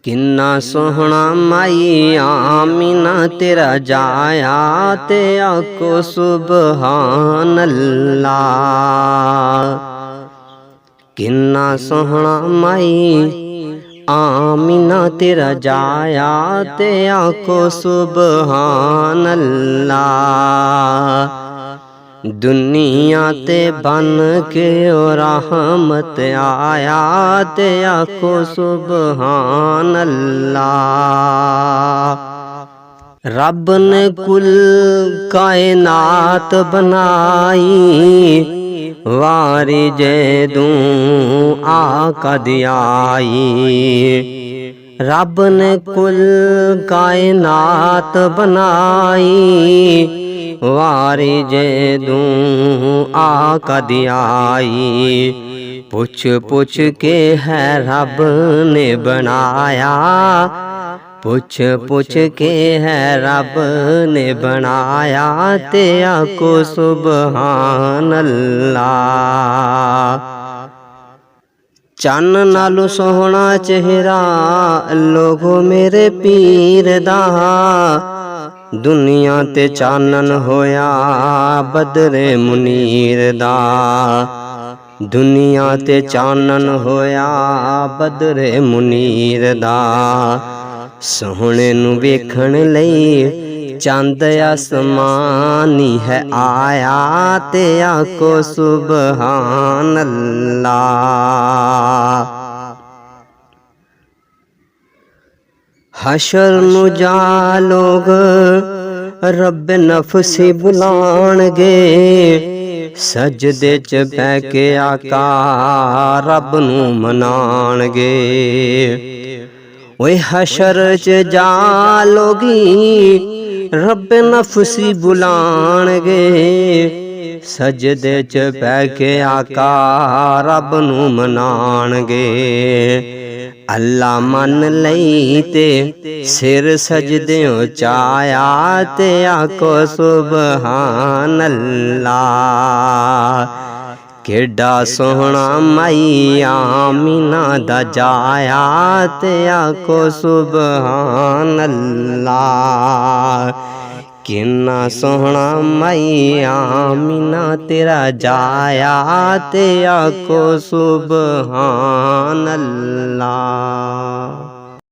किन्ना सोहना माई आमीना तेरा जाया ते आको सुबहान अल्लाह। किन्ना सोहना माई आमीना तेरा जाया ते आको सुबहान अल्लाह। दुनिया ते बन के ओ रहमत आया ते आखो सुबहान अल्लाह। रब ने कुल कायनात बनाई वारी जैदू आका दियाई। रब ने कुल कायनात बनाई वारी जैदू आका दियाई। पुछ पुछ के है रब ने बनाया, पुछ पुछ के है रब ने बनाया ते आको सुबहान अल्लाह। चन्न नालू सोहना चेहरा लोगो मेरे पीर दा। दुनिया ते चानन होया बदरे मुनीर दा। दुनिया ते चानन होया बदरे मुनीर दा। सोहणे नू वेखण लई चंद आसमानी है आया ते आको सुबहान अल्लाह। हशर नू जा लोग रब नफसी बुलाणगे, सजदे च पै के आका रब नू मनाणगे। ओए हशर च जा लोगी रब नफसी बुलाणगे, सजदे च पै के आका रब नू मनाणगे। अल्लाह मन लई ते सिर सजदेओ चाया ते आको सुबहान अल्लाह। केडा सोहना माई आमीना दा जाया ते आको सुबहान अल्लाह। किन्ना सोहना माई आमीना तेरा जाया ते आको सुबहान अल्लाह।